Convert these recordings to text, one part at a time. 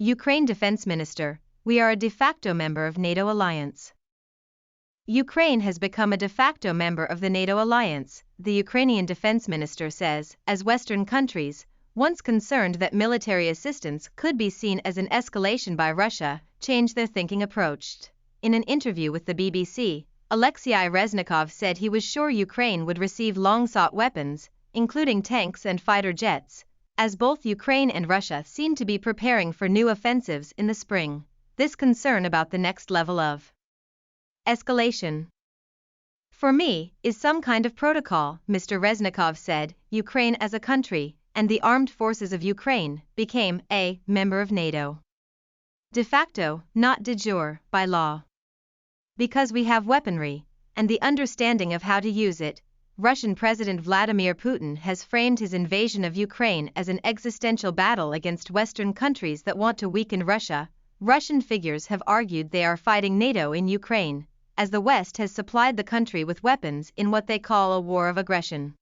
Ukraine Defense Minister, we are a de facto member of NATO alliance. Ukraine has become a de facto member of the NATO alliance, the Ukrainian defense minister says, as Western countries, once concerned that military assistance could be seen as an escalation by Russia, change their thinking approach. In an interview with the BBC, Alexei Reznikov said he was sure Ukraine would receive long-sought weapons, including tanks and fighter jets, as both Ukraine and Russia seem to be preparing for new offensives in the spring. This concern about the next level of escalation, for me, is some kind of protocol, Mr. Reznikov said. Ukraine as a country, and the armed forces of Ukraine, became a member of NATO. De facto, not de jure, by law. Because we have weaponry, and the understanding of how to use it, Russian President Vladimir Putin has framed his invasion of Ukraine as an existential battle against Western countries that want to weaken Russia. Russian figures have argued they are fighting NATO in Ukraine, as the West has supplied the country with weapons in what they call a war of aggression.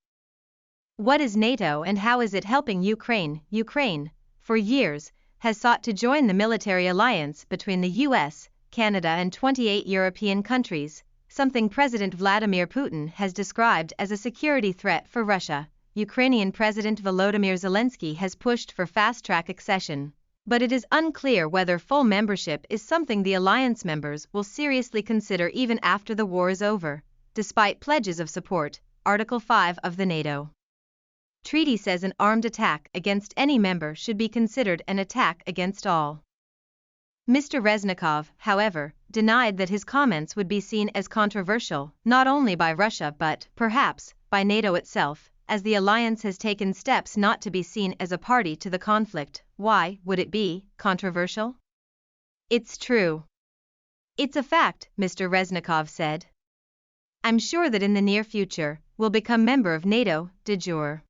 What is NATO and how is it helping Ukraine? Ukraine, for years, has sought to join the military alliance between the US, Canada and 28 European countries, something President Vladimir Putin has described as a security threat for Russia. Ukrainian President Volodymyr Zelensky has pushed for fast-track accession, but it is unclear whether full membership is something the alliance members will seriously consider even after the war is over, despite pledges of support. Article 5 of the NATO Treaty says an armed attack against any member should be considered an attack against all. Mr. Reznikov, however, denied that his comments would be seen as controversial, not only by Russia but, perhaps, by NATO itself, as the alliance has taken steps not to be seen as a party to the conflict. Why would it be controversial? It's true. It's a fact, Mr. Reznikov said. I'm sure that in the near future, we'll become member of NATO, de jure.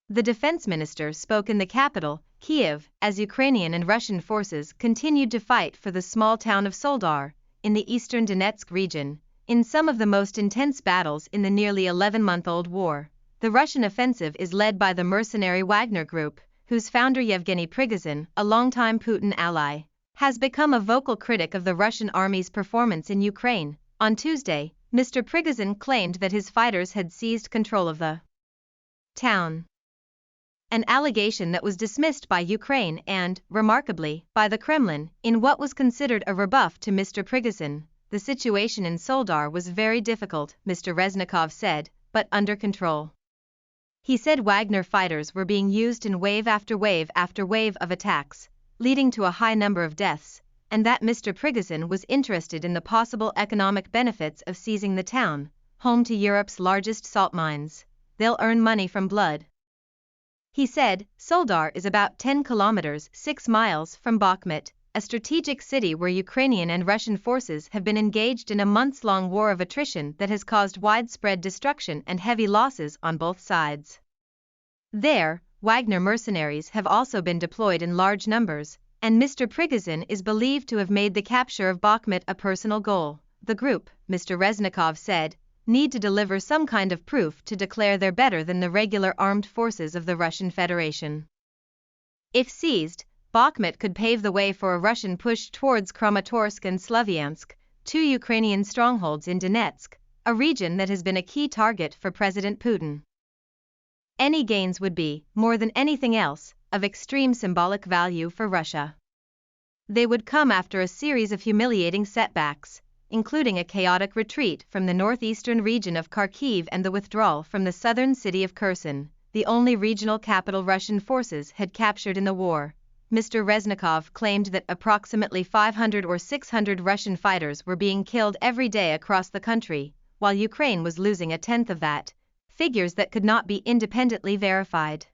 The defense minister spoke in the capital, Kiev, as Ukrainian and Russian forces continued to fight for the small town of Soledar, in the eastern Donetsk region, in some of the most intense battles in the nearly 11-month-old war. The Russian offensive is led by the mercenary Wagner Group, whose founder Yevgeny Prigozhin, a longtime Putin ally, has become a vocal critic of the Russian army's performance in Ukraine. On Tuesday, Mr. Prigozhin claimed that his fighters had seized control of the town, an allegation that was dismissed by Ukraine and, remarkably, by the Kremlin, in what was considered a rebuff to Mr. Prigozhin. The situation in Soledar was very difficult, Mr. Reznikov said, but under control. He said Wagner fighters were being used in wave after wave after wave of attacks, leading to a high number of deaths, and that Mr. Prigozhin was interested in the possible economic benefits of seizing the town, home to Europe's largest salt mines. They'll earn money from blood. He said, Soledar is about 10 kilometers 6 miles from Bakhmut, a strategic city where Ukrainian and Russian forces have been engaged in a months-long war of attrition that has caused widespread destruction and heavy losses on both sides. There, Wagner mercenaries have also been deployed in large numbers, and Mr. Prigozhin is believed to have made the capture of Bakhmut a personal goal. The group, Mr. Reznikov said, need to deliver some kind of proof to declare they're better than the regular armed forces of the Russian Federation. If seized, Bakhmut could pave the way for a Russian push towards Kramatorsk and Slavyansk, two Ukrainian strongholds in Donetsk, a region that has been a key target for President Putin. Any gains would be, more than anything else, of extreme symbolic value for Russia. They would come after a series of humiliating setbacks, including a chaotic retreat from the northeastern region of Kharkiv and the withdrawal from the southern city of Kherson, the only regional capital Russian forces had captured in the war. Mr. Reznikov claimed that approximately 500 or 600 Russian fighters were being killed every day across the country, while Ukraine was losing a tenth of that, figures that could not be independently verified.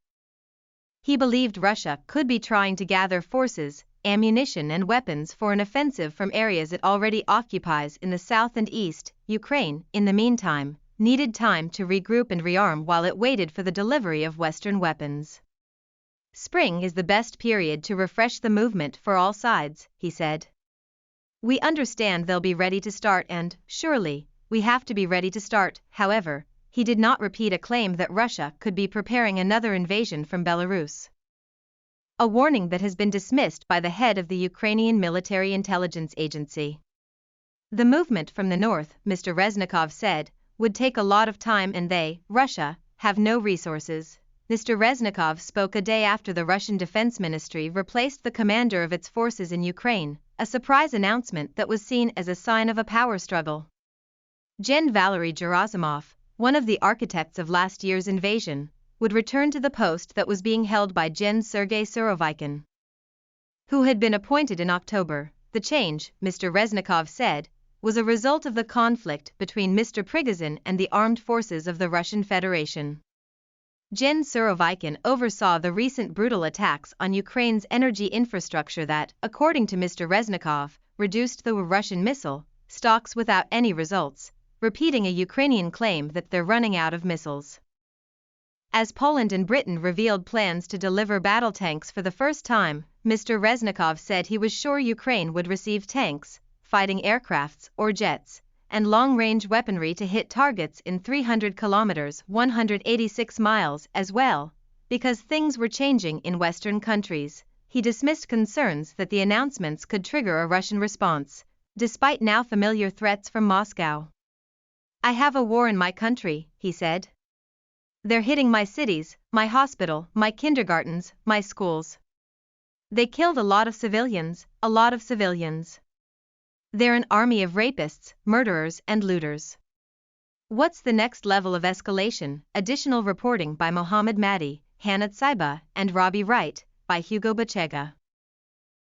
He believed Russia could be trying to gather forces, ammunition and weapons for an offensive from areas it already occupies in the south and east. Ukraine, in the meantime, needed time to regroup and rearm while it waited for the delivery of Western weapons. Spring is the best period to refresh the movement for all sides, he said. We understand they'll be ready to start and, surely, we have to be ready to start. However, he did not repeat a claim that Russia could be preparing another invasion from Belarus. a warning that has been dismissed by the head of the Ukrainian military intelligence agency. The movement from the north, Mr. Reznikov said, would take a lot of time and they, Russia, have no resources. Mr. Reznikov spoke a day after the Russian Defense Ministry replaced the commander of its forces in Ukraine, a surprise announcement that was seen as a sign of a power struggle. Gen. Valery Gerasimov, one of the architects of last year's invasion, would return to the post that was being held by Gen. Sergei Surovikin, who had been appointed in October. The change, Mr. Reznikov said, was a result of the conflict between Mr. Prigozhin and the armed forces of the Russian Federation. Gen. Surovikin oversaw the recent brutal attacks on Ukraine's energy infrastructure that, according to Mr. Reznikov, reduced the Russian missile stocks without any results, repeating a Ukrainian claim that they're running out of missiles. As Poland and Britain revealed plans to deliver battle tanks for the first time, Mr. Reznikov said he was sure Ukraine would receive tanks, fighting aircrafts or jets, and long-range weaponry to hit targets in 300 kilometers (186 miles) as well, because things were changing in Western countries. He dismissed concerns that the announcements could trigger a Russian response, despite now familiar threats from Moscow. "I have a war in my country," he said. "They're hitting my cities, my hospital, my kindergartens, my schools. They killed a lot of civilians, a lot of civilians. They're an army of rapists, murderers and looters." What's the next level of escalation? Additional reporting by Mohammed Mahdi, Hannah Tsaiba, and Robbie Wright, by Hugo Bachega.